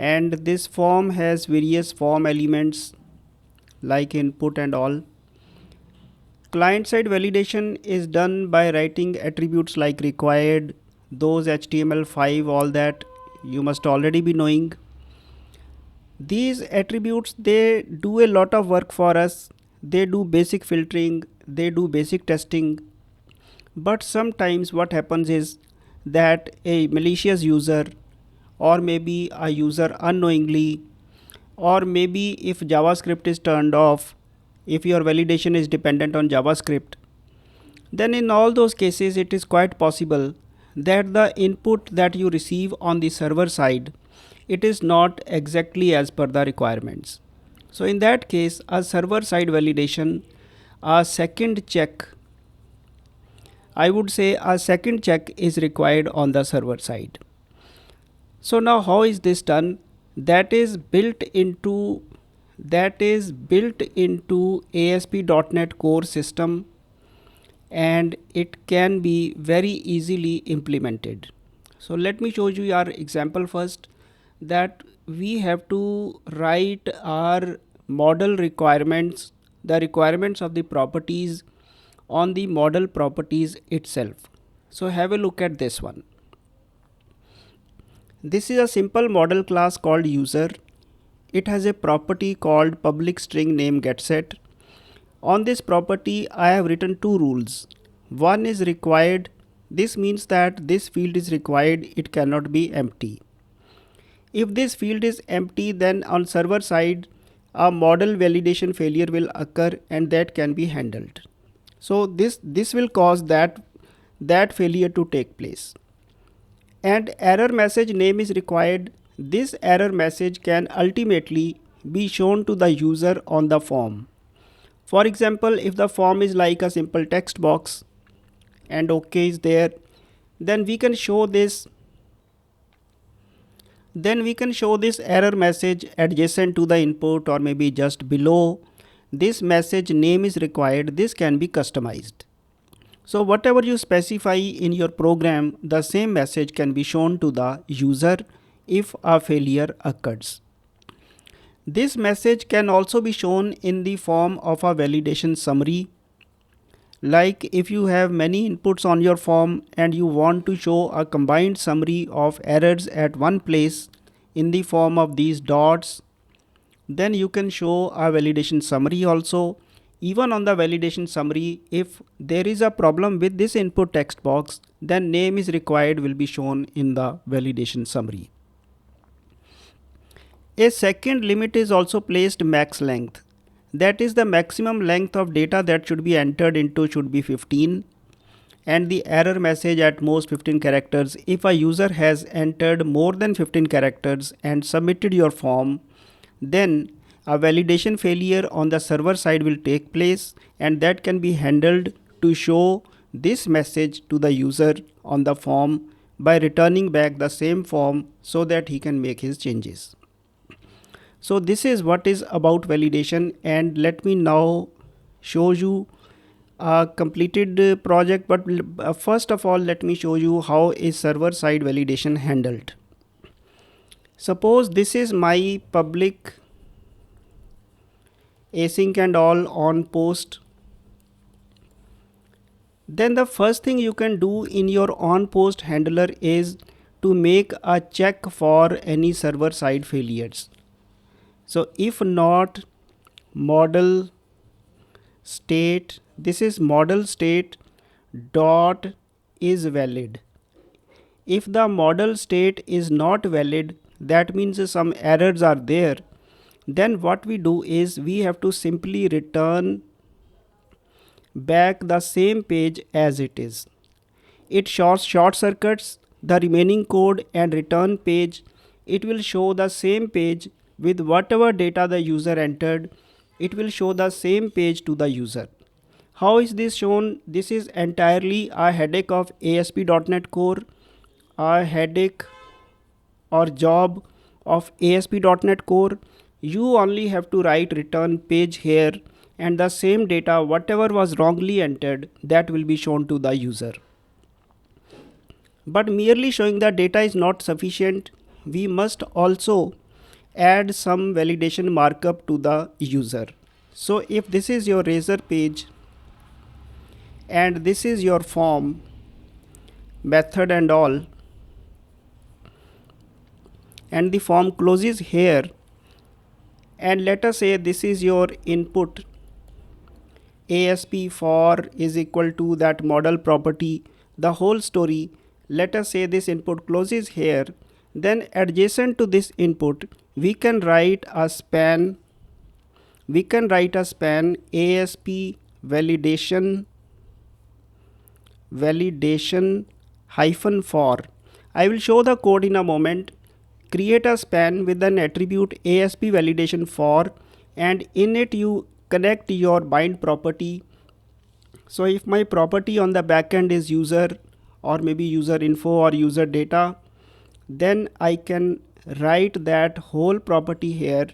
and this form has various form elements like input and all. Client-side validation is done by writing attributes like required, those HTML5, all that you must already be knowing. These attributes, they do a lot of work for us. They do basic filtering, they do basic testing. But sometimes what happens is that a malicious user, or maybe a user unknowingly, or maybe if JavaScript is turned off, if your validation is dependent on JavaScript, then in all those cases it is quite possible that the input that you receive on the server side, it is not exactly as per the requirements. So in that case, a server side validation, a second check, I would say a second check is required on the server side. So now how is this done? That is built into ASP.NET Core system, and it can be very easily implemented. So let me show you our example first, that we have to write our model requirements, the requirements of the properties on the model properties itself. So have a look at this one. This is a simple model class called user. It has a property called public string name getSet. On this property, I have written two rules. One is required. This means that this field is required, it cannot be empty. If this field is empty, then on server side, a model validation failure will occur and that can be handled. So this will cause that failure to take place. And error message name is required. This error message can ultimately be shown to the user on the form. For example, if the form is like a simple text box and OK is there, then we can show this error message adjacent to the input, or maybe just below. This message name is required. This can be customized. So whatever you specify in your program, the same message can be shown to the user if a failure occurs. This message can also be shown in the form of a validation summary. Like if you have many inputs on your form and you want to show a combined summary of errors at one place in the form of these dots, then you can show a validation summary also. Even on the validation summary, if there is a problem with this input text box, then name is required will be shown in the validation summary. A second limit is also placed, max length. That is, the maximum length of data that should be entered into should be 15, and the error message at most 15 characters. If a user has entered more than 15 characters and submitted your form, then a validation failure on the server side will take place, and that can be handled to show this message to the user on the form by returning back the same form so that he can make his changes. So this is what is about validation, and let me now show you a completed project. But first of all, let me show you how is server side validation handled. Suppose this is my public async and all on post. Then the first thing you can do in your on post handler is to make a check for any server side failures. So if not model state, this is model state dot is valid. If the model state is not valid, that means some errors are there. Then what we do is we have to simply return back the same page as it is. It short circuits the remaining code and return page. It will show the same page with whatever data the user entered. It will show the same page to the user. How is this shown? This is entirely a headache of ASP.NET Core, a headache or job of ASP.NET Core. You only have to write return page here, and the same data, whatever was wrongly entered, that will be shown to the user. But merely showing the data is not sufficient. We must also add some validation markup to the user. So if this is your Razor page and this is your form method and all, and the form closes here, and let us say this is your input ASP for is equal to that model property, the whole story. Let us say this input closes here, then adjacent to this input we can write a span ASP validation hyphen for. I will show the code in a moment. Create a span with an attribute ASP validation for, and in it you connect your bind property. So if my property on the backend is user, or maybe user info or user data, then I can write that whole property here